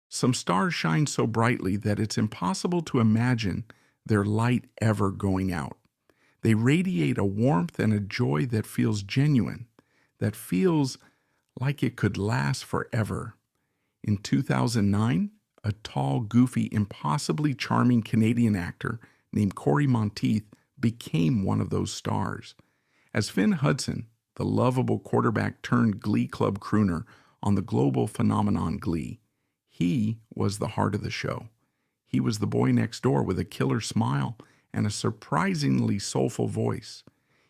Some stars shine so brightly that it's impossible to imagine their light ever going out. They radiate a warmth and a joy that feels genuine, that feels like it could last forever. In 2009, a tall, goofy, impossibly charming Canadian actor named Cory Monteith became one of those stars. As Finn Hudson, the lovable quarterback turned Glee Club crooner on the global phenomenon Glee, he was the heart of the show. He was the boy next door with a killer smile and a surprisingly soulful voice.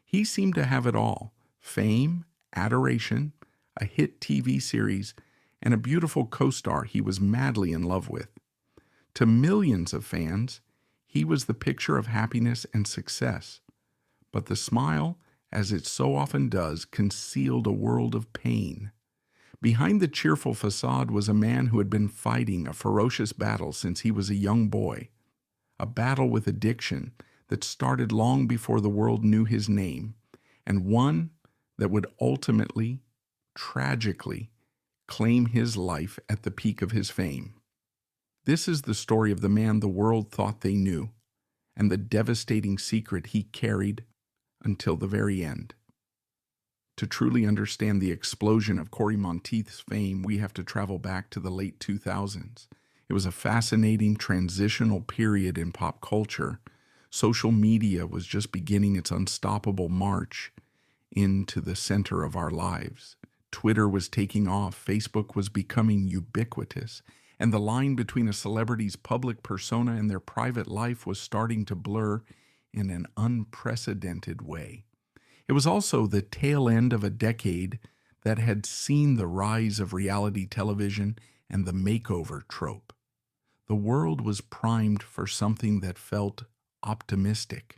He seemed to have it all: fame, adoration, a hit TV series, and a beautiful co-star he was madly in love with. To millions of fans, he was the picture of happiness and success. But the smile, as it so often does, concealed a world of pain. Behind the cheerful facade was a man who had been fighting a ferocious battle since he was a young boy, a battle with addiction that started long before the world knew his name, and one that would ultimately, tragically, claim his life at the peak of his fame. This is the story of the man the world thought they knew, and the devastating secret he carried until the very end. To truly understand the explosion of Cory Monteith's fame, we have to travel back to the late 2000s. It was a fascinating transitional period in pop culture. Social media was just beginning its unstoppable march into the center of our lives. Twitter was taking off, Facebook was becoming ubiquitous, and the line between a celebrity's public persona and their private life was starting to blur in an unprecedented way. It was also the tail end of a decade that had seen the rise of reality television and the makeover trope. The world was primed for something that felt optimistic,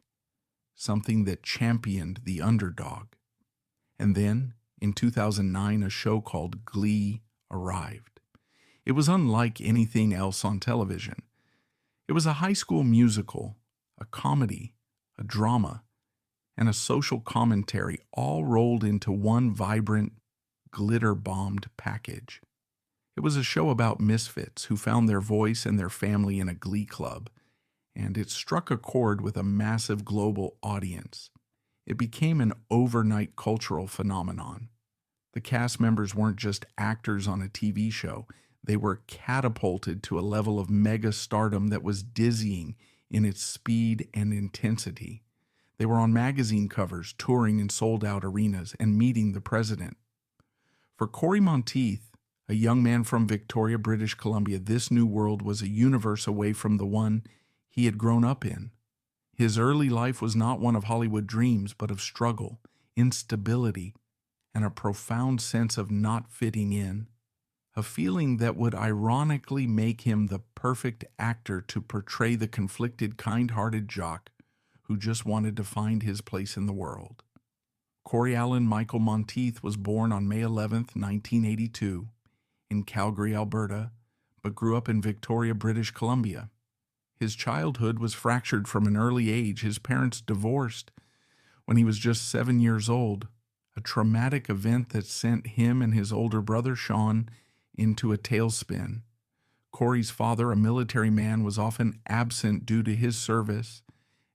something that championed the underdog. And then, in 2009, a show called Glee arrived. It was unlike anything else on television. It was a high school musical, a comedy, a drama, and a social commentary all rolled into one vibrant, glitter-bombed package. It was a show about misfits who found their voice and their family in a glee club, and it struck a chord with a massive global audience. It became an overnight cultural phenomenon. The cast members weren't just actors on a TV show. They were catapulted to a level of mega stardom that was dizzying in its speed and intensity. They were on magazine covers, touring in sold-out arenas, and meeting the president. For Cory Monteith, a young man from Victoria, British Columbia, this new world was a universe away from the one he had grown up in. His early life was not one of Hollywood dreams, but of struggle, instability, and a profound sense of not fitting in, a feeling that would ironically make him the perfect actor to portray the conflicted, kind-hearted jock who just wanted to find his place in the world. Cory Allen Michael Monteith was born on May 11, 1982, in Calgary, Alberta, but grew up in Victoria, British Columbia. His childhood was fractured from an early age. His parents divorced when he was just 7 years old, a traumatic event that sent him and his older brother, Sean, into a tailspin. Cory's father, a military man, was often absent due to his service,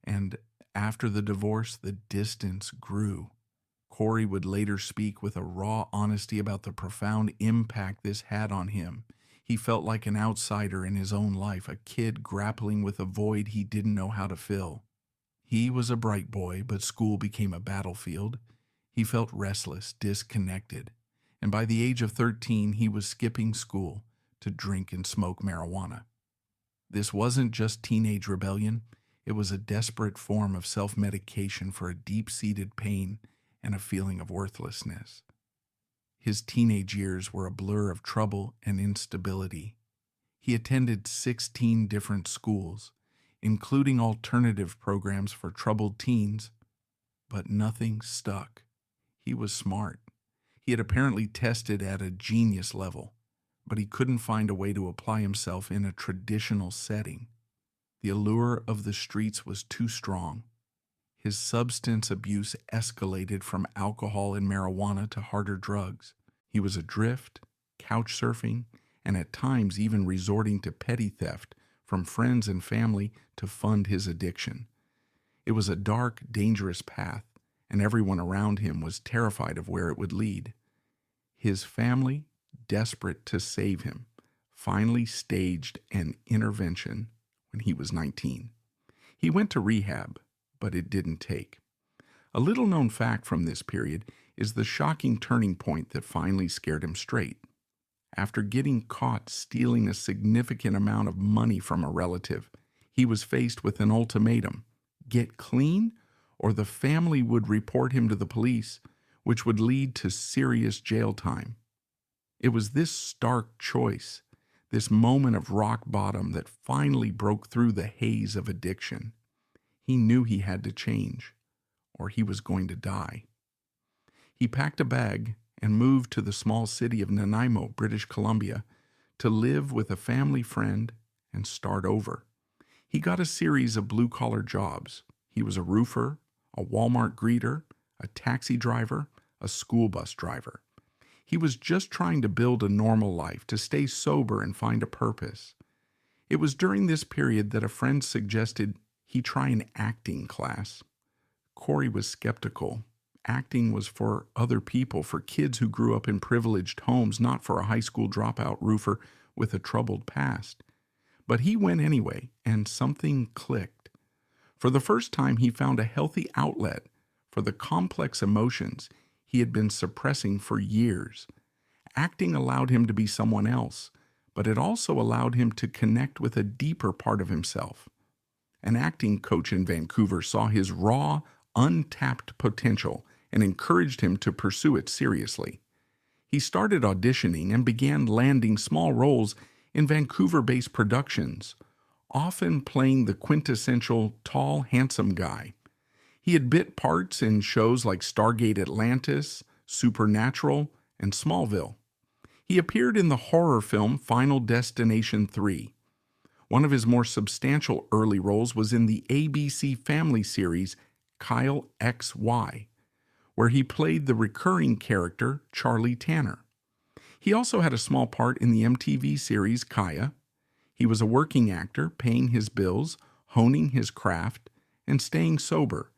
and after the divorce, the distance grew. Cory would later speak with a raw honesty about the profound impact this had on him. He felt like an outsider in his own life, a kid grappling with a void he didn't know how to fill. He was a bright boy, but school became a battlefield. He felt restless, disconnected, and by the age of 13, he was skipping school to drink and smoke marijuana. This wasn't just teenage rebellion. It was a desperate form of self-medication for a deep-seated pain and a feeling of worthlessness. His teenage years were a blur of trouble and instability. He attended 16 different schools, including alternative programs for troubled teens, but nothing stuck. He was smart. He had apparently tested at a genius level, but he couldn't find a way to apply himself in a traditional setting. The allure of the streets was too strong. His substance abuse escalated from alcohol and marijuana to harder drugs. He was adrift, couch surfing, and at times even resorting to petty theft from friends and family to fund his addiction. It was a dark, dangerous path, and everyone around him was terrified of where it would lead. His family, desperate to save him, finally staged an intervention when he was 19. He went to rehab, but it didn't take. A little-known fact from this period is the shocking turning point that finally scared him straight. After getting caught stealing a significant amount of money from a relative, he was faced with an ultimatum: get clean, or the family would report him to the police, which would lead to serious jail time. It was this stark choice, this moment of rock bottom, that finally broke through the haze of addiction. He knew he had to change, or he was going to die. He packed a bag and moved to the small city of Nanaimo, British Columbia, to live with a family friend and start over. He got a series of blue-collar jobs. He was a roofer, a Walmart greeter, a taxi driver, a school bus driver. He was just trying to build a normal life, to stay sober and find a purpose. It was during this period that a friend suggested he try an acting class. Cory was skeptical. Acting was for other people, for kids who grew up in privileged homes, not for a high school dropout roofer with a troubled past. But he went anyway, and something clicked. For the first time, he found a healthy outlet for the complex emotions he had been suppressing for years. Acting allowed him to be someone else, but it also allowed him to connect with a deeper part of himself. An acting coach in Vancouver saw his raw, untapped potential and encouraged him to pursue it seriously. He started auditioning and began landing small roles in Vancouver-based productions, often playing the quintessential tall, handsome guy. He had bit parts in shows like Stargate Atlantis, Supernatural, and Smallville. He appeared in the horror film Final Destination 3. One of his more substantial early roles was in the ABC family series Kyle XY, where he played the recurring character Charlie Tanner. He also had a small part in the MTV series Kaya. He was a working actor, paying his bills, honing his craft, and staying sober,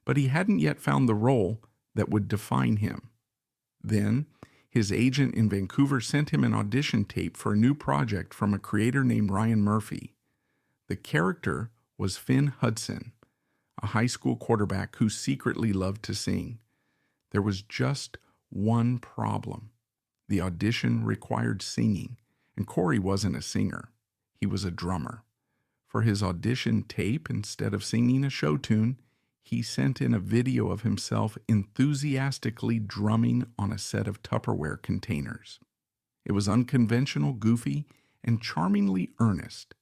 but he hadn't yet found the role that would define him. Then, his agent in Vancouver sent him an audition tape for a new project from a creator named Ryan Murphy. The character was Finn Hudson, a high school quarterback who secretly loved to sing. There was just one problem. The audition required singing, and Cory wasn't a singer. He was a drummer. For his audition tape, instead of singing a show tune, he sent in a video of himself enthusiastically drumming on a set of Tupperware containers. It was unconventional, goofy, and charmingly earnest.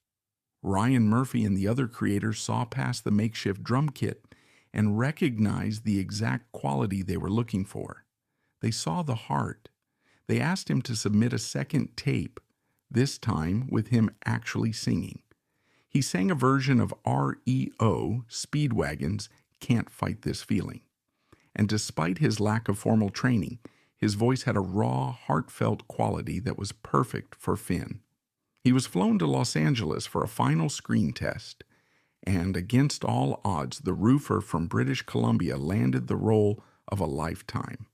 Ryan Murphy and the other creators saw past the makeshift drum kit and recognized the exact quality they were looking for. They saw the heart. They asked him to submit a second tape, this time with him actually singing. He sang a version of REO, Speedwagon's Can't Fight This Feeling. And despite his lack of formal training, his voice had a raw, heartfelt quality that was perfect for Finn. He was flown to Los Angeles for a final screen test, and against all odds, the roofer from British Columbia landed the role of a lifetime.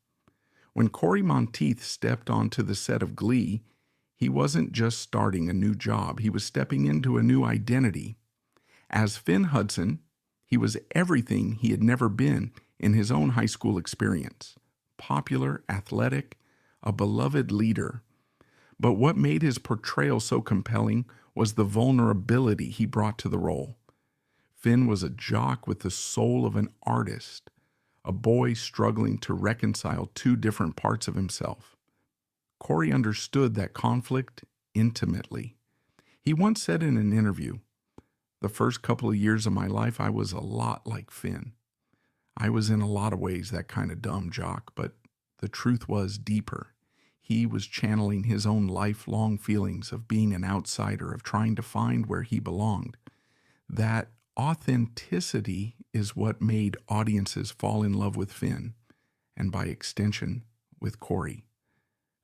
When Cory Monteith stepped onto the set of Glee, he wasn't just starting a new job, he was stepping into a new identity. As Finn Hudson, he was everything he had never been in his own high school experience: popular, athletic, a beloved leader. But what made his portrayal so compelling was the vulnerability he brought to the role. Finn was a jock with the soul of an artist, a boy struggling to reconcile two different parts of himself. Cory understood that conflict intimately. He once said in an interview, "The first couple of years of my life, I was a lot like Finn. I was in a lot of ways that kind of dumb jock, but the truth was deeper. He was channeling his own lifelong feelings of being an outsider, of trying to find where he belonged. That authenticity is what made audiences fall in love with Finn, and by extension, with Cory.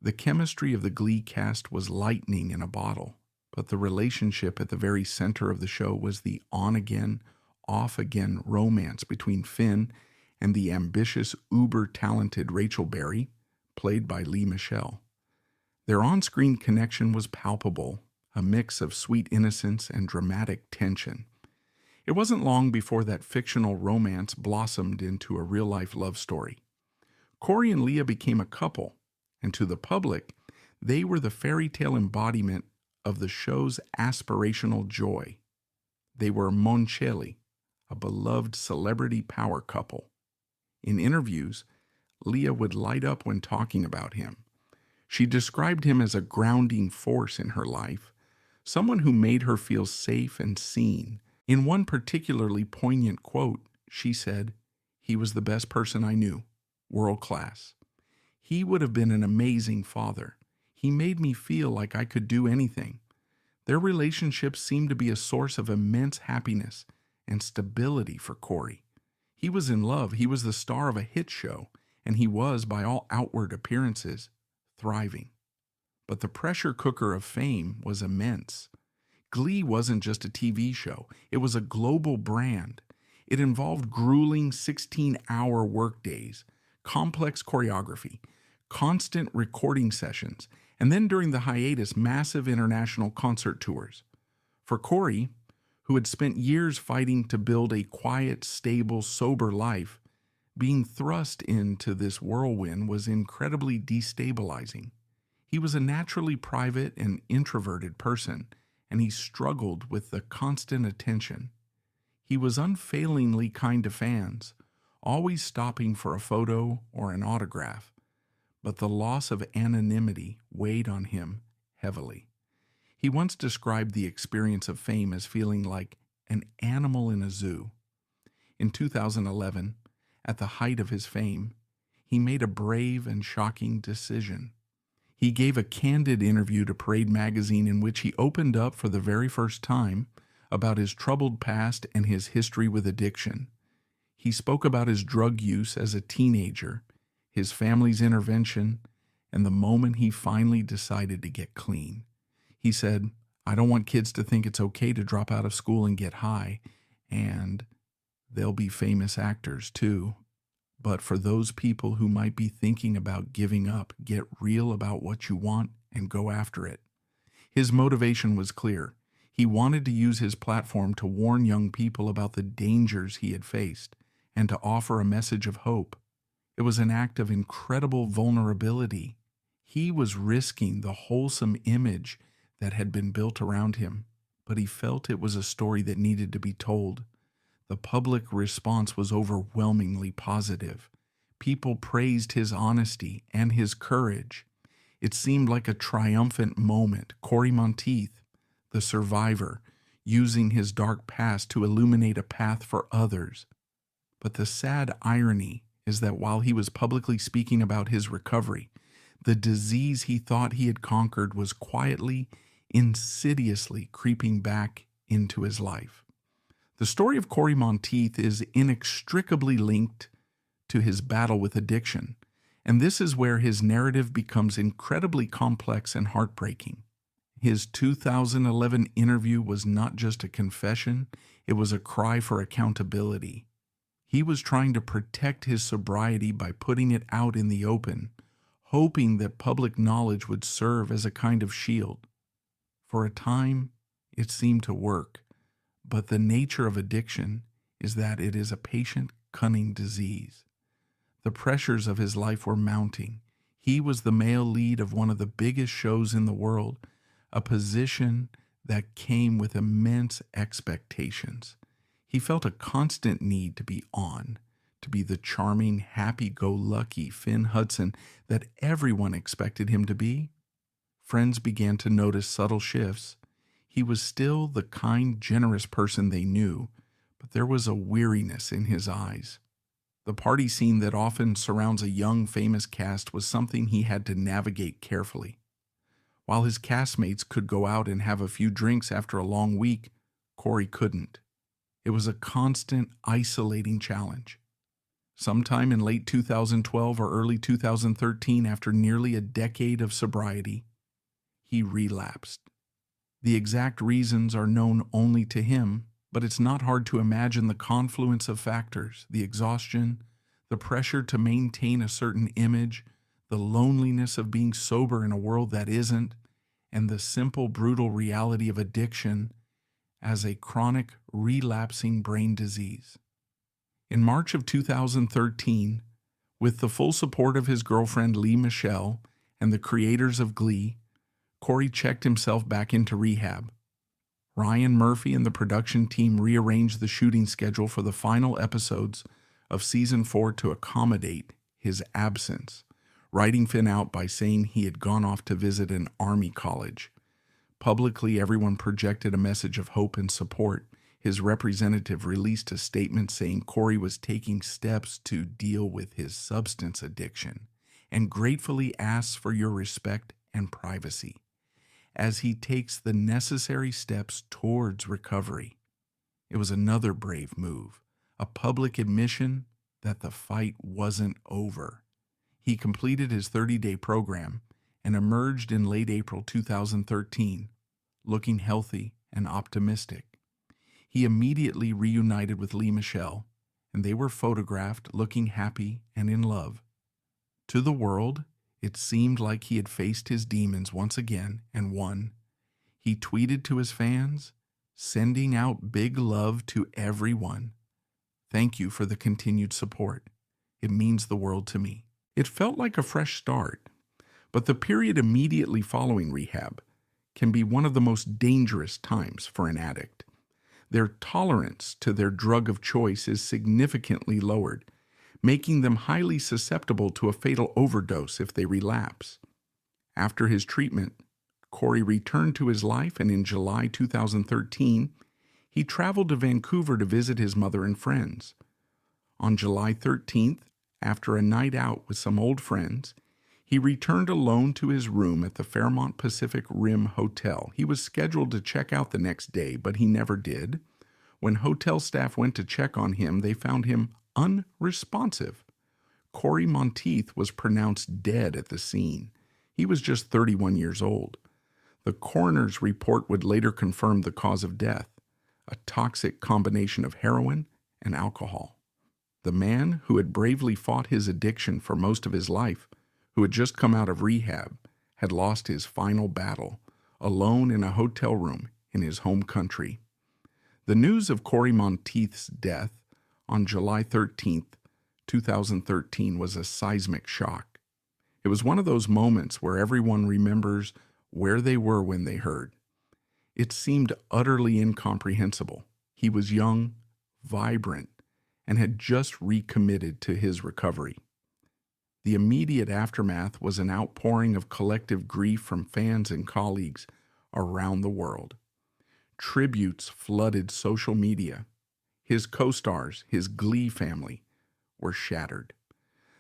The chemistry of the Glee cast was lightning in a bottle, but the relationship at the very center of the show was the on-again, off-again romance between Finn and the ambitious, uber-talented Rachel Berry, played by Lea Michele. Their on-screen connection was palpable, a mix of sweet innocence and dramatic tension. It wasn't long before that fictional romance blossomed into a real-life love story. Cory and Lea became a couple, and to the public, they were the fairy tale embodiment of the show's aspirational joy. They were Moncelli, a beloved celebrity power couple. In interviews, Lea would light up when talking about him. She described him as a grounding force in her life, someone who made her feel safe and seen. In one particularly poignant quote, she said, "He was the best person I knew, world class. He would have been an amazing father. He made me feel like I could do anything." Their relationship seemed to be a source of immense happiness and stability for Cory. He was in love, he was the star of a hit show, and he was, by all outward appearances, thriving. But the pressure cooker of fame was immense. Glee wasn't just a TV show, it was a global brand. It involved grueling 16-hour workdays, complex choreography, constant recording sessions, and then during the hiatus, massive international concert tours. For Cory, who had spent years fighting to build a quiet, stable, sober life, being thrust into this whirlwind was incredibly destabilizing. He was a naturally private and introverted person, and he struggled with the constant attention. He was unfailingly kind to fans, always stopping for a photo or an autograph, but the loss of anonymity weighed on him heavily. He once described the experience of fame as feeling like an animal in a zoo. In 2011, at the height of his fame, he made a brave and shocking decision. He gave a candid interview to Parade magazine in which he opened up for the very first time about his troubled past and his history with addiction. He spoke about his drug use as a teenager, his family's intervention, and the moment he finally decided to get clean. He said, "I don't want kids to think it's okay to drop out of school and get high, and they'll be famous actors too. But for those people who might be thinking about giving up, get real about what you want and go after it." His motivation was clear. He wanted to use his platform to warn young people about the dangers he had faced and to offer a message of hope. It was an act of incredible vulnerability. He was risking the wholesome image that had been built around him, but he felt it was a story that needed to be told. The public response was overwhelmingly positive. People praised his honesty and his courage. It seemed like a triumphant moment. Cory Monteith, the survivor, using his dark past to illuminate a path for others. But the sad irony is that while he was publicly speaking about his recovery, the disease he thought he had conquered was quietly, insidiously creeping back into his life. The story of Cory Monteith is inextricably linked to his battle with addiction, and this is where his narrative becomes incredibly complex and heartbreaking. His 2011 interview was not just a confession, it was a cry for accountability. He was trying to protect his sobriety by putting it out in the open, hoping that public knowledge would serve as a kind of shield. For a time, it seemed to work, but the nature of addiction is that it is a patient, cunning disease. The pressures of his life were mounting. He was the male lead of one of the biggest shows in the world, a position that came with immense expectations. He felt a constant need to be on, to be the charming, happy-go-lucky Finn Hudson that everyone expected him to be. Friends began to notice subtle shifts. He was still the kind, generous person they knew, but there was a weariness in his eyes. The party scene that often surrounds a young, famous cast was something he had to navigate carefully. While his castmates could go out and have a few drinks after a long week, Cory couldn't. It was a constant, isolating challenge. Sometime in late 2012 or early 2013, after nearly a decade of sobriety, he relapsed. The exact reasons are known only to him, but it's not hard to imagine the confluence of factors: the exhaustion, the pressure to maintain a certain image, the loneliness of being sober in a world that isn't, and the simple, brutal reality of addiction as a chronic, relapsing brain disease. In March of 2013, with the full support of his girlfriend Lea Michele and the creators of Glee, Cory checked himself back into rehab. Ryan Murphy and the production team rearranged the shooting schedule for the final episodes of Season 4 to accommodate his absence, writing Finn out by saying he had gone off to visit an army college. Publicly, everyone projected a message of hope and support. His representative released a statement saying Cory was taking steps to deal with his substance addiction and gratefully asks for your respect and privacy as he takes the necessary steps towards recovery. It was another brave move, a public admission that the fight wasn't over. He completed his 30-day program and emerged in late April 2013, looking healthy and optimistic. He immediately reunited with Lea Michele, and they were photographed looking happy and in love. To the world, it seemed like he had faced his demons once again and won. He tweeted to his fans, sending out big love to everyone. Thank you for the continued support. It means the world to me. It felt like a fresh start, but the period immediately following rehab can be one of the most dangerous times for an addict. Their tolerance to their drug of choice is significantly lowered, making them highly susceptible to a fatal overdose if they relapse. After his treatment, Cory returned to his life, and in July 2013, he traveled to Vancouver to visit his mother and friends. On July 13th, after a night out with some old friends, he returned alone to his room at the Fairmont Pacific Rim Hotel. He was scheduled to check out the next day, but he never did. When hotel staff went to check on him, they found him unresponsive. Cory Monteith was pronounced dead at the scene. He was just 31 years old. The coroner's report would later confirm the cause of death: a toxic combination of heroin and alcohol. The man who had bravely fought his addiction for most of his life, who had just come out of rehab, had lost his final battle, alone in a hotel room in his home country. The news of Cory Monteith's death on July 13th, 2013 was a seismic shock. It was one of those moments where everyone remembers where they were when they heard. It seemed utterly incomprehensible. He was young, vibrant, and had just recommitted to his recovery. The immediate aftermath was an outpouring of collective grief from fans and colleagues around the world. Tributes flooded social media. His co-stars, his Glee family, were shattered.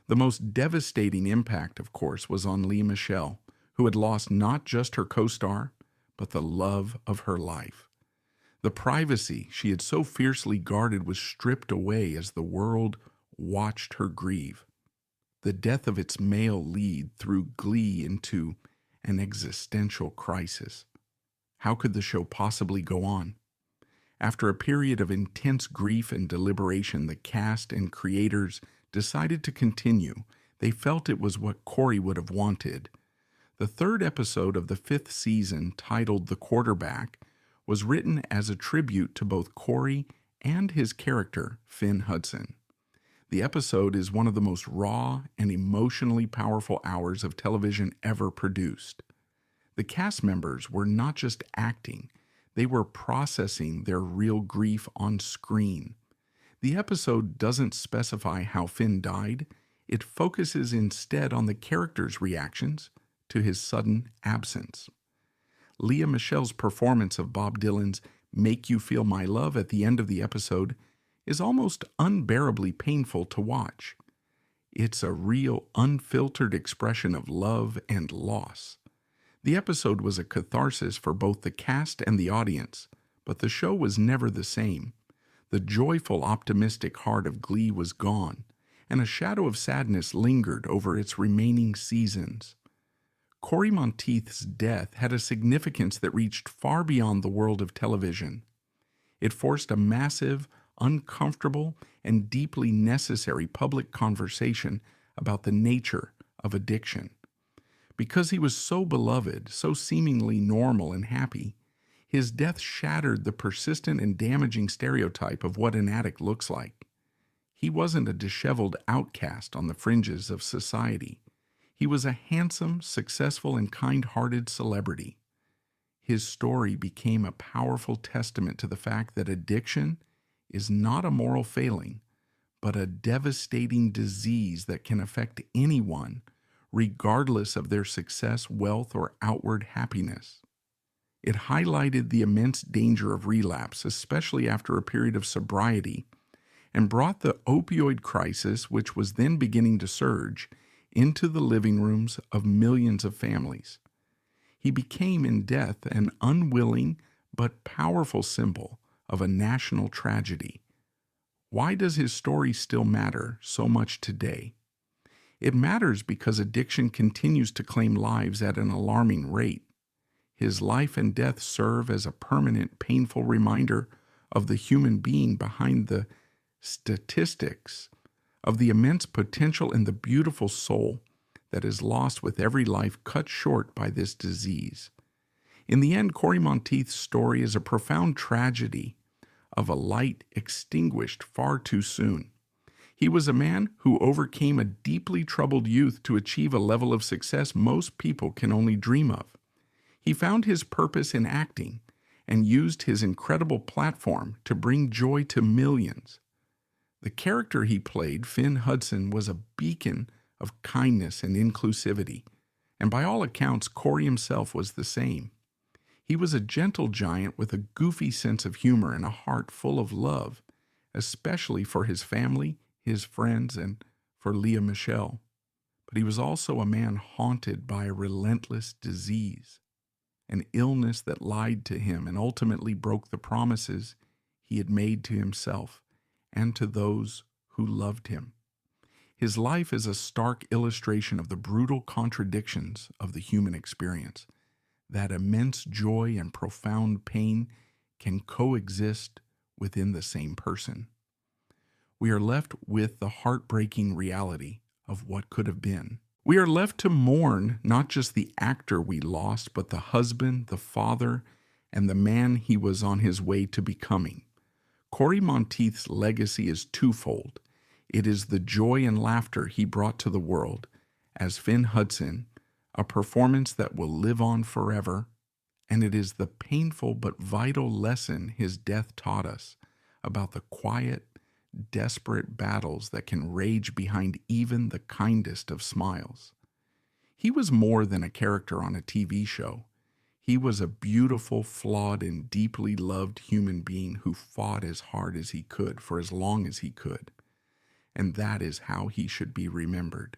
The most devastating impact, of course, was on Lea Michele, who had lost not just her co-star, but the love of her life. The privacy she had so fiercely guarded was stripped away as the world watched her grieve. The death of its male lead threw Glee into an existential crisis. How could the show possibly go on? After a period of intense grief and deliberation, the cast and creators decided to continue. They felt it was what Cory would have wanted. The third episode of the 5th season, titled The Quarterback, was written as a tribute to both Cory and his character, Finn Hudson. The episode is one of the most raw and emotionally powerful hours of television ever produced. The cast members were not just acting, they were processing their real grief on screen. The episode doesn't specify how Finn died. It focuses instead on the character's reactions to his sudden absence. Lea Michele's performance of Bob Dylan's "Make You Feel My Love" at the end of the episode is almost unbearably painful to watch. It's a real, unfiltered expression of love and loss. The episode was a catharsis for both the cast and the audience, but the show was never the same. The joyful, optimistic heart of Glee was gone, and a shadow of sadness lingered over its remaining seasons. Cory Monteith's death had a significance that reached far beyond the world of television. It forced a massive, uncomfortable, and deeply necessary public conversation about the nature of addiction. Because he was so beloved, so seemingly normal and happy, his death shattered the persistent and damaging stereotype of what an addict looks like. He wasn't a disheveled outcast on the fringes of society. He was a handsome, successful, and kind-hearted celebrity. His story became a powerful testament to the fact that addiction is not a moral failing, but a devastating disease that can affect anyone, regardless of their success, wealth, or outward happiness. It highlighted the immense danger of relapse, especially after a period of sobriety, and brought the opioid crisis, which was then beginning to surge, into the living rooms of millions of families. He became in death an unwilling but powerful symbol of a national tragedy. Why does his story still matter so much today? It matters because addiction continues to claim lives at an alarming rate. His life and death serve as a permanent, painful reminder of the human being behind the statistics, of the immense potential and the beautiful soul that is lost with every life cut short by this disease. In the end, Cory Monteith's story is a profound tragedy of a light extinguished far too soon. He was a man who overcame a deeply troubled youth to achieve a level of success most people can only dream of. He found his purpose in acting and used his incredible platform to bring joy to millions. The character he played, Finn Hudson, was a beacon of kindness and inclusivity, and by all accounts, Cory himself was the same. He was a gentle giant with a goofy sense of humor and a heart full of love, especially for his family, his friends, and for Lea Michele. But he was also a man haunted by a relentless disease, an illness that lied to him and ultimately broke the promises he had made to himself and to those who loved him. His life is a stark illustration of the brutal contradictions of the human experience, that immense joy and profound pain can coexist within the same person. We are left with the heartbreaking reality of what could have been. We are left to mourn not just the actor we lost, but the husband, the father, and the man he was on his way to becoming. Cory Monteith's legacy is twofold. It is the joy and laughter he brought to the world as Finn Hudson, a performance that will live on forever, and it is the painful but vital lesson his death taught us about the quiet, desperate battles that can rage behind even the kindest of smiles. He was more than a character on a TV show. He was a beautiful, flawed, and deeply loved human being who fought as hard as he could for as long as he could. And that is how he should be remembered.